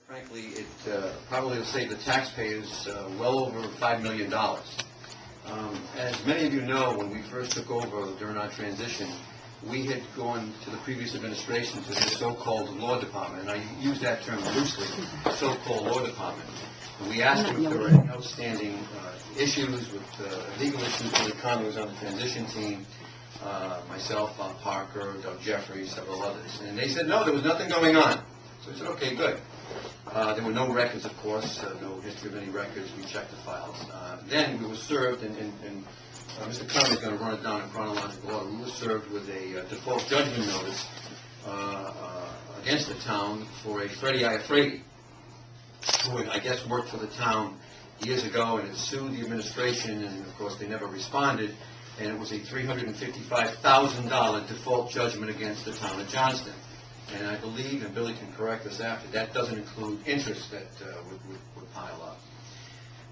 Frankly, it probably will save the taxpayers well over $5 million. As many of you know, when we first took over during our transition, we had gone to the previous administration to the so-called law department, and I use that term loosely, so-called law department. And we asked them if there were any outstanding issues with legal issues. Billy Conley was on the transition team, myself, Bob Parker, Doug Jeffries, several others. And they said, no, there was nothing going on. So we said, okay, good. There were no records, of course, no history of any records. We checked the files. Then we were served, and Mr. Conley is going to run it down in chronological order. We were served with a default judgment notice against the town for a Freddie Iafredi, who I guess worked for the town years ago and had sued the administration, and of course they never responded, and it was a $355,000 default judgment against the town of Johnston. And I believe, and Billy can correct us after, that doesn't include interest that would pile up.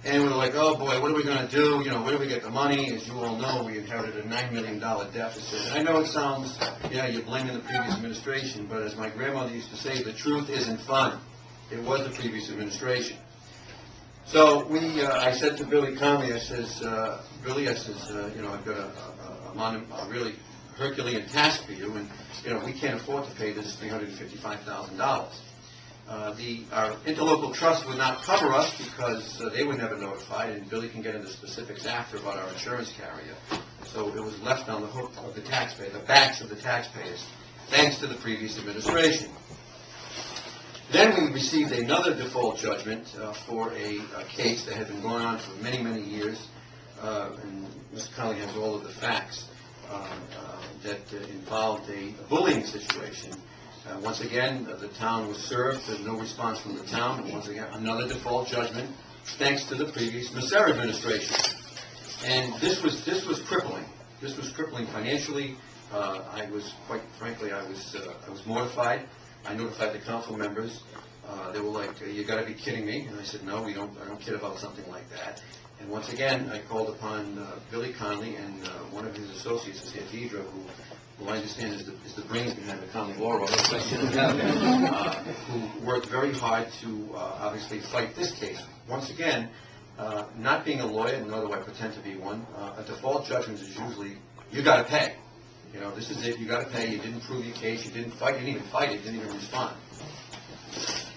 And we're like, oh boy, what are we going to do? You know, where do we get the money? As you all know, we inherited a $9 million deficit. And I know it sounds, yeah, you're blaming the previous administration, but as my grandmother used to say, the truth isn't fun. It was the previous administration. So I said to Billy Conley, I says, Billy, I says, you know, I've got a really Herculean task for you, and you know we can't afford to pay this $355,000. Our interlocal trust would not cover us because they were never notified, and Billy can get into specifics after about our insurance carrier. So it was left on the hook of the taxpayer, the backs of the taxpayers, thanks to the previous administration. Then we received another default judgment for a case that had been going on for many, many years, and Mr. Conley has all of the facts. That involved a bullying situation. Once again, the town was served. There's no response from the town. And once again, another default judgment, thanks to the previous Masser administration. And this was crippling. This was crippling financially. I was, quite frankly, I was mortified. I notified the council members. They were like, "You got to be kidding me!" And I said, "No, I don't kid about something like that." And once again, I called upon Billy Conley and one of his associates is here, Deidre, who I understand is the brains behind the Conley Law Office, who worked very hard to obviously fight this case. Once again, not being a lawyer, nor do I pretend to be one, a default judgment is usually, you got to pay. You know, this is it, you got to pay, you didn't prove your case, you didn't fight, you didn't even fight it, you didn't even respond.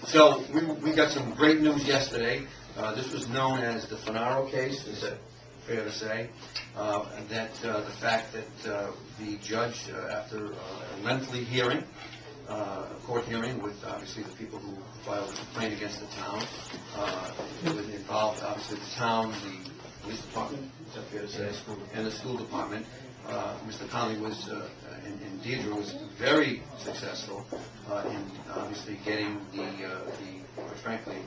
So we got some great news yesterday. This was known as the Finaro case, is that fair to say? That the fact that the judge, after a lengthy hearing, court hearing with obviously the people who filed a complaint against the town, it involved obviously the town, the police department, is that fair to say, and the school department. Mr. Conley was, and Deidre was very successful in obviously getting quite frankly,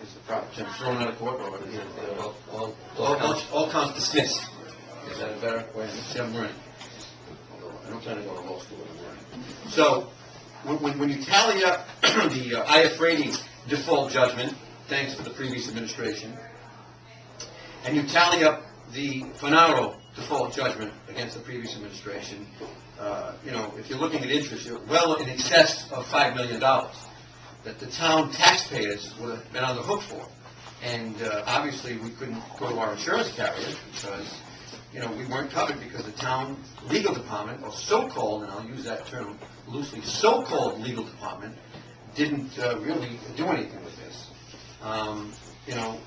is the proper term, thrown out of court, or all counts dismissed. Is that a better way to say I'm learning? I don't plan to go to law school. So, when you tally up the Iafredi default judgment, thanks to the previous administration, and you tally up the Finaro default judgment against the previous administration, you know, if you're looking at interest, you're well in excess of $5 million that the town taxpayers would have been on the hook for. And obviously we couldn't go to our insurance carrier because, you know, we weren't covered because the town legal department, or so-called, and I'll use that term loosely, so-called legal department, didn't really do anything with this. You know,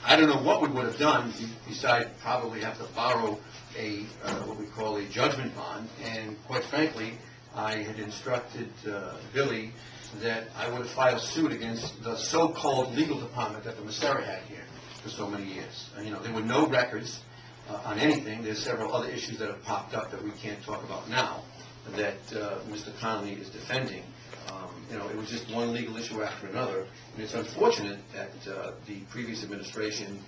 I don't know what we would have done besides probably have to borrow a what we call a judgment bond. And quite frankly, I had instructed Billy that I would have filed suit against the so-called legal department that the Masser had here for so many years. And, you know, there were no records on anything. There's several other issues that have popped up that we can't talk about now that Mr. Conley is defending. You know, it was just one legal issue after another, and it's unfortunate that the previous administration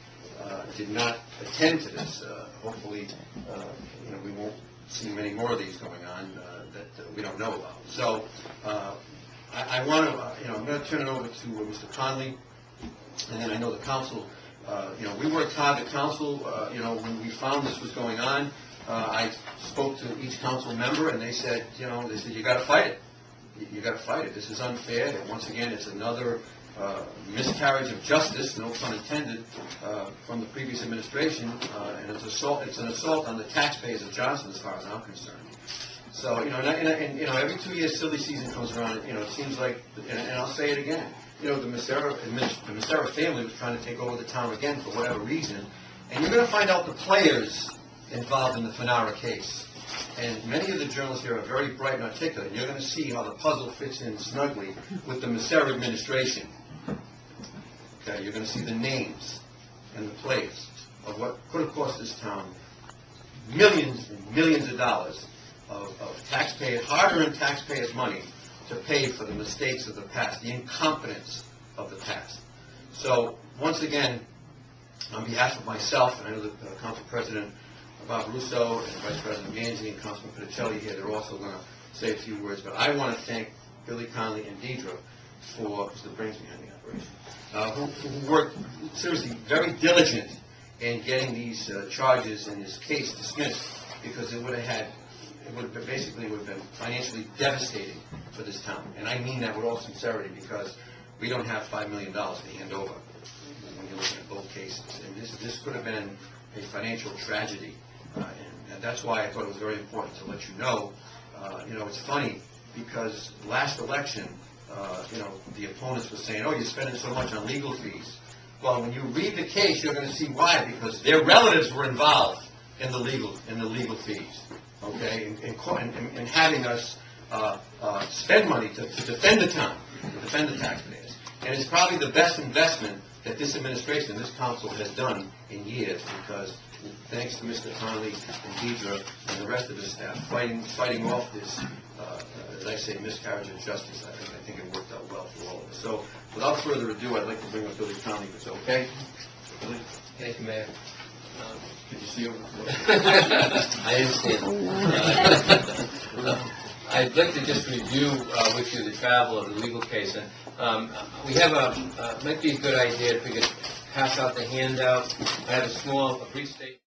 did not attend to this. Hopefully, you know, we won't see many more of these going on that we don't know about. So, I want to, you know, I'm going to turn it over to Mr. Conley, and then I know the council. You know, we worked hard. The council, you know, when we found this was going on, I spoke to each council member, and they said, you know, you got to fight it. You got to fight it. This is unfair. And once again, it's another miscarriage of justice, no pun intended, from the previous administration, and it's an assault on the taxpayers of Johnston, as far as I'm concerned. So, every 2 years, silly season comes around, it seems like, and I'll say it again, the Macera family was trying to take over the town again for whatever reason, and you're going to find out the players involved in the Fanara case. And many of the journalists here are very bright and articulate, and you're going to see how the puzzle fits in snugly with the Macera administration. Okay, you're going to see the names and the players of what could have cost this town millions and millions of dollars of taxpayers, hard-earned taxpayers' money to pay for the mistakes of the past, the incompetence of the past. So, once again, on behalf of myself, and I know the Council President Bob Russo and Vice President Manzi and Councilman Piticelli here, they're also going to say a few words, but I want to thank Billy Conley and Deidre for the brains behind the operation, who worked seriously very diligent in getting these charges in this case dismissed, because it would have been financially devastating for this town. And I mean that with all sincerity, because we don't have $5 million to hand over when you're looking at both cases. And this could have been a financial tragedy. And that's why I thought it was very important to let you know. It's funny, because last election, the opponents were saying, oh, you're spending so much on legal fees. Well, when you read the case, you're going to see why, because their relatives were involved in the legal fees, okay, and having us spend money to defend the town, to defend the taxpayers. And it's probably the best investment that this administration, this council has done in years, because thanks to Mr. Conley and Deidre and the rest of the staff fighting off this, as I say, miscarriage of justice, I think it worked out well for all of us. So, without further ado, I'd like to bring up Billy Conley, if it's okay. Billy? Thank you, Mayor. Did you see over the floor? I understand. I'd like to just review with you the travel of the legal case. And we have might be a good idea if we could pass out the handout. I have a brief statement.